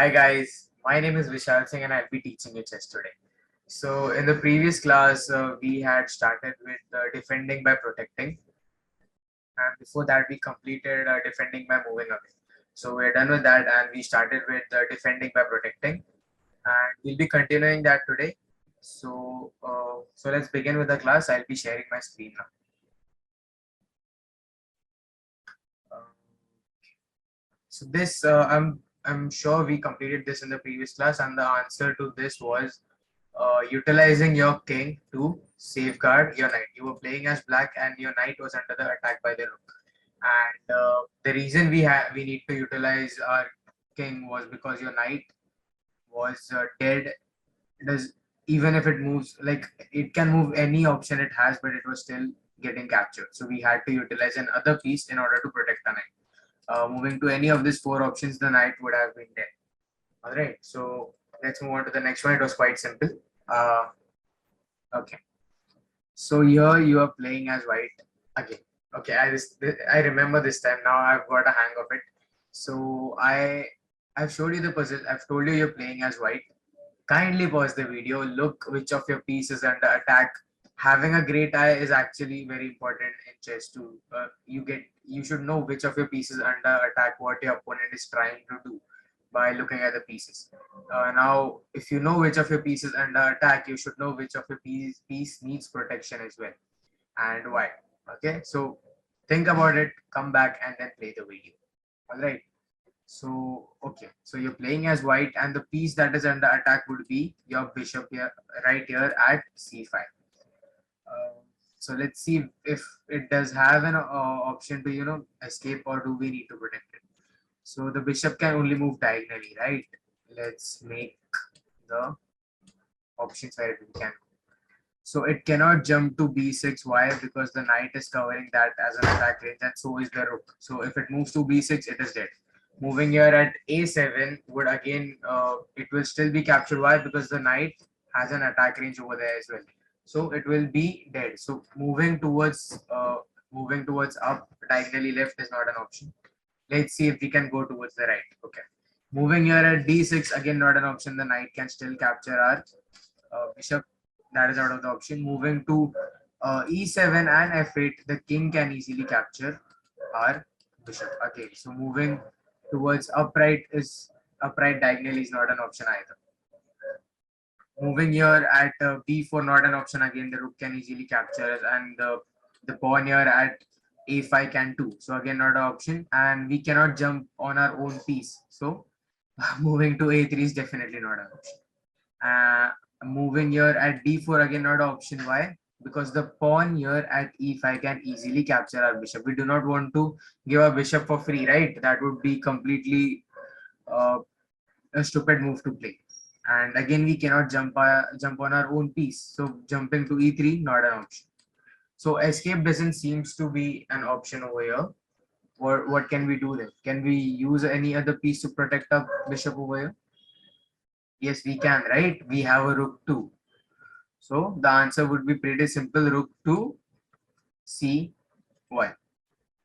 Hi guys, my name is Vishal Singh and I'll be teaching you chess today. So in the previous class, we had started with defending by protecting, and before that we completed defending by moving away. So we're done with that and we started with defending by protecting, and we'll be continuing that today. So let's begin with the class. I'll be sharing my screen now. Um, So this, I'm sure we completed this in the previous class, and the answer to this was utilizing your king to safeguard your knight. You were playing as black, and your knight was under the attack by the rook. And the reason we need to utilize our king was because your knight was dead. Does even if it moves, like it can move any option it has, but it was still getting captured. So we had to utilize another piece in order to protect the knight. Moving to any of these four options, the knight would have been dead. All right, so let's move on to the next one. It was quite simple. Uh, okay, so here you are playing as white again. Okay, I remember this time. Now I've got a hang of it. So I've showed you the puzzle. I've told you you're playing as white. Kindly pause the video. Look which of your pieces under attack. Having a great eye is actually very important in chess too. You should know which of your pieces under attack, what your opponent is trying to do by looking at the pieces. Now, if you know which of your pieces under attack, you should know which of your piece needs protection as well and why. Okay, so think about it, come back and then play the video. All right. So, okay, so you're playing as white, and the piece that is under attack would be your bishop here, right here at c5. Uh, so let's see if it does have an option to, escape, or do we need to protect it? So the bishop can only move diagonally, right? Let's make the options where it can. So it cannot jump to b6. Why? Because the knight is covering that as an attack range, and so is the rook. So if it moves to b6, it is dead. Moving here at a7 would again, it will still be captured. Why? Because the knight has an attack range over there as well. So it will be dead. So moving towards up diagonally left is not an option. Let's see if we can go towards the right. Okay. Moving here at d6, again not an option. The knight can still capture our bishop. That is out of the option. Moving to e7 and f8, the king can easily capture our bishop. Okay, so moving towards upright diagonal is not an option either. Moving here at b4, not an option again. The rook can easily capture us, and the pawn here at a5 can too. So again, not an option, and we cannot jump on our own piece. So moving to a3 is definitely not an option. Moving here at d4, again not an option. Why? Because the pawn here at e5 can easily capture our bishop. We do not want to give our bishop for free, right? That would be completely uh, a stupid move to play. And again, we cannot jump on our own piece. So jumping to e3, not an option. So escape doesn't seems to be an option over here. What can we do then? Can we use any other piece to protect our bishop over here? Yes, we can, right? We have a rook too. So the answer would be pretty simple. Rook to c1.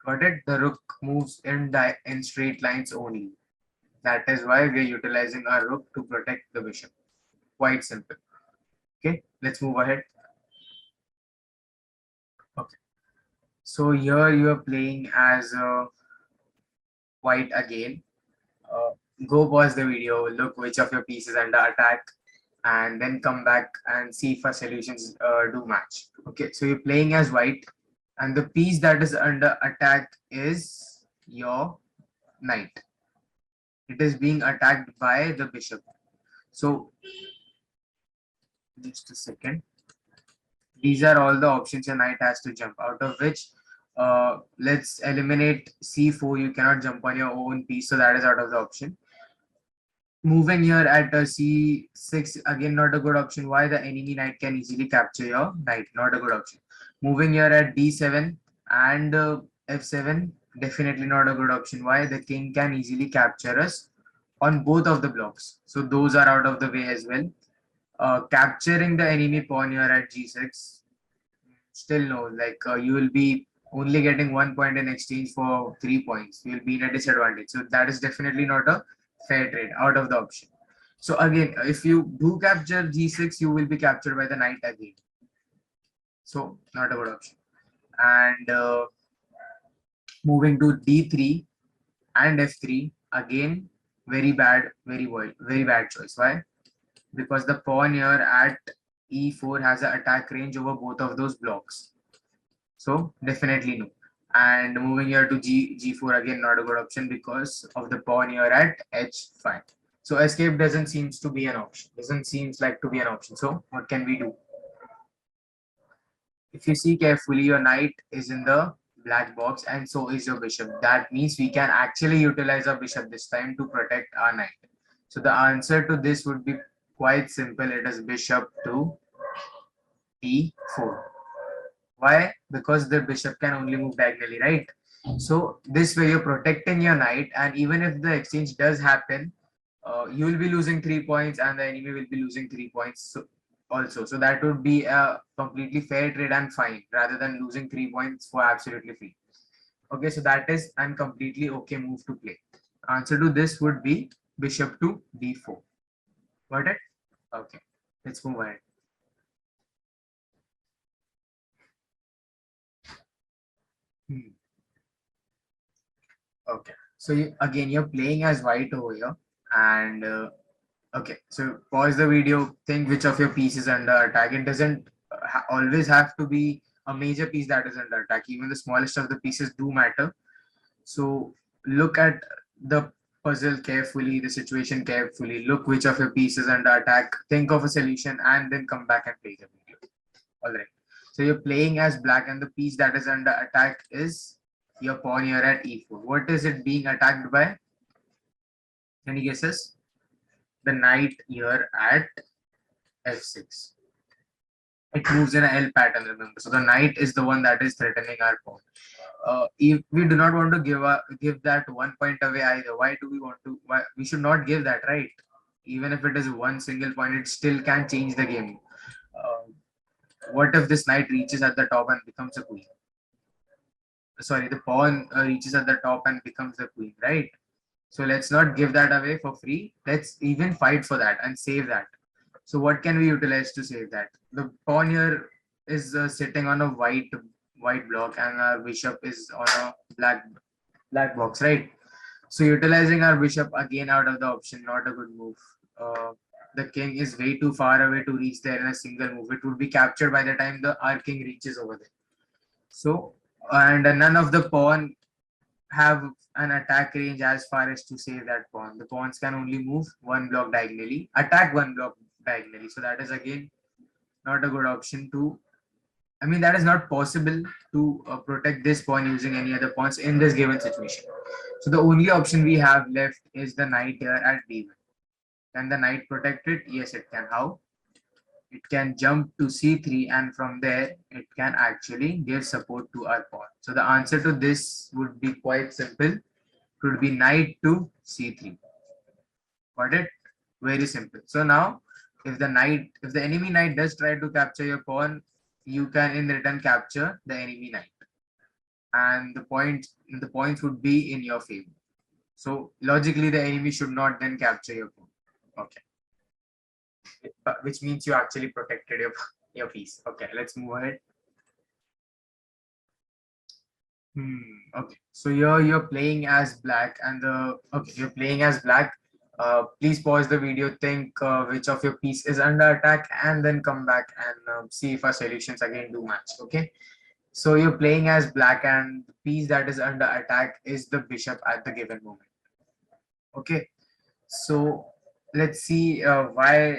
Got it? The rook moves in straight lines only. That is why we are utilizing our rook to protect the bishop. Quite simple. Okay, let's move ahead. Okay, so here you are playing as white again. Uh, Go pause the video, look which of your pieces under attack, and then come back and see if our solutions do match. Okay, so you're playing as white, and the piece that is under attack is your knight. It is being attacked by the bishop. So just a second. These are all the options your knight has to jump, out of which let's eliminate c4. You cannot jump on your own piece, so that is out of the option. Moving here at c6, again not a good option. Why? The enemy knight can easily capture your knight, not a good option. Moving here at d7 and f7, definitely not a good option. Why? The king can easily capture us on both of the blocks, so those are out of the way as well. Capturing the enemy pawn here at g6, still no. Like you will be only getting 1 point in exchange for 3 points. You will be in a disadvantage, so that is definitely not a fair trade, out of the option. So again, if you do capture g6, you will be captured by the knight again. So not a good option. And moving to d3 and f3, again very bad, very bad choice. Why? Because the pawn here at e4 has an attack range over both of those blocks. So definitely no. And moving here to g4, again not a good option because of the pawn here at h5. So escape doesn't seems to be an option. Doesn't seems like to be an option. So what can we do? If you see carefully, your knight is in the black box and so is your bishop. That means we can actually utilize our bishop this time to protect our knight. So the answer to this would be quite simple. It is bishop to d4. Why? Because the bishop can only move diagonally, right? So this way you're protecting your knight, and even if the exchange does happen, you will be losing 3 points and the enemy will be losing 3 points also. So that would be a completely fair trade and fine rather than losing 3 points for absolutely free. Okay, so that is a completely okay move to play. Answer to this would be bishop to d4. Got it? Okay, let's move ahead. Okay, so again, you're playing as white over here, and okay, so pause the video, think which of your pieces under attack. It doesn't always have to be a major piece that is under attack. Even the smallest of the pieces do matter. So look at the puzzle carefully, the situation carefully. Look which of your pieces under attack. Think of a solution, and then come back and play the video. All right. So you're playing as black, and the piece that is under attack is your pawn here at e4. What is it being attacked by? Any guesses? The knight here at f6. It moves in a L pattern, remember. So the knight is the one that is threatening our pawn. If we do not want to give that 1 point away either, why do we want to? Why we should not give that, right? Even if it is one single point, it still can change the game. Uh, what if this knight reaches at the top and becomes a queen? Sorry, the pawn reaches at the top and becomes the queen, right? So let's not give that away for free. Let's even fight for that and save that. So what can we utilize to save that? The pawn here is sitting on a white block, and our bishop is on a black box, right? So utilizing our bishop again out of the option, not a good move. The king is way too far away to reach there in a single move. It would be captured by the time the our king reaches over there. So and none of the pawn have an attack range as far as to save that pawn. The pawns can only move one block diagonally, attack one block diagonally. So that is again not a good option to. I mean, that is not possible to protect this pawn using any other pawns in this given situation. So the only option we have left is the knight here at d1. Can the knight protect it? Yes, it can. How? It can jump to c3, and from there it can actually give support to our pawn. So the answer to this would be quite simple. It would be knight to c3. Got it? Very simple. So now if the enemy knight does try to capture your pawn, you can in return capture the enemy knight, and the points would be in your favor. So logically the enemy should not then capture your pawn. Okay, which means you actually protected your piece. Okay, let's move ahead. Okay, so you're playing as black, and you're playing as black. Please pause the video, think which of your piece is under attack, and then come back and see if our solutions again do match. Okay, so you're playing as black, and the piece that is under attack is the bishop at the given moment. Okay, so let's see why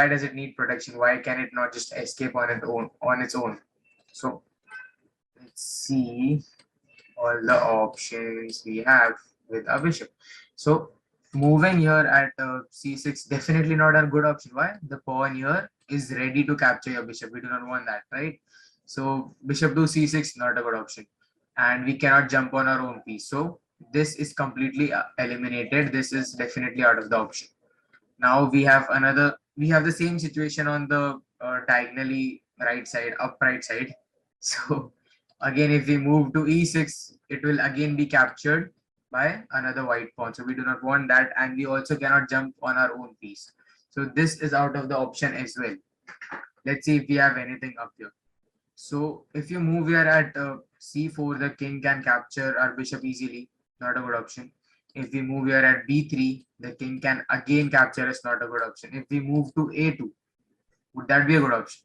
does it need protection? Why can it not just escape on its own? So let's see all the options we have with our bishop. So moving here at c6, definitely not a good option. Why? The pawn here is ready to capture your bishop. We do not want that, right? So bishop to c6, not a good option, and we cannot jump on our own piece. So this is completely eliminated. This is definitely out of the option. Now we have the same situation on the diagonally right side, upright side. So again, if we move to e6, it will again be captured. by another white pawn. So we do not want that, and we also cannot jump on our own piece. So this is out of the option as well. Let's see if we have anything up here. So if you move here at c4, the king can capture our bishop easily. Not a good option. If we move here at b3, the king can again capture us. Not a good option. If we move to a2, would that be a good option?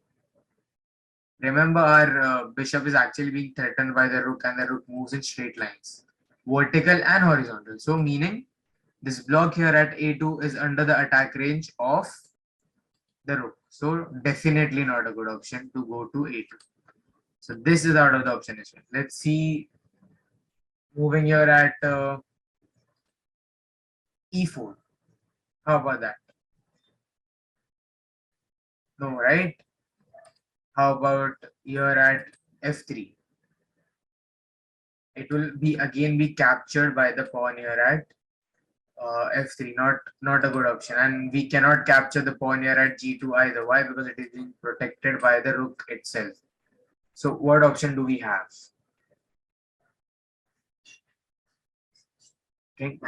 Remember, our bishop is actually being threatened by the rook, and the rook moves in straight lines, vertical and horizontal. So meaning this block here at a2 is under the attack range of the rook. So definitely not a good option to go to a2. So this is out of the option as well. Let's see, moving here at e4. How about that? No, right? How about here at f3? It will be again be captured by the pawn here at f3. Not a good option, and we cannot capture the pawn here at g2 either. Why? Because it is being protected by the rook itself. So what option do we have? Okay.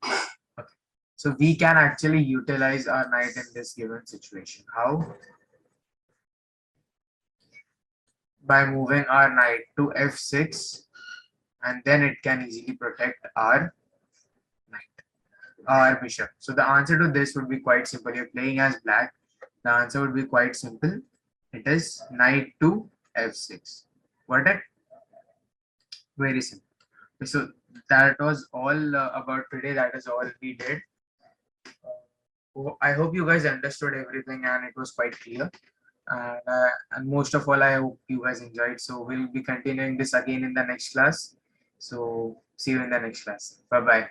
Okay. So we can actually utilize our knight in this given situation. How? By moving our knight to f6, and then it can easily protect our knight, our bishop. So the answer to this would be quite simple. You're playing as black. The answer would be quite simple. It is knight to f6. Got it? Very simple. So that was all about today. That is all we did. I hope you guys understood everything and it was quite clear. And most of all, I hope you guys enjoyed. So we'll be continuing this again in the next class. So see you in the next class. Bye bye.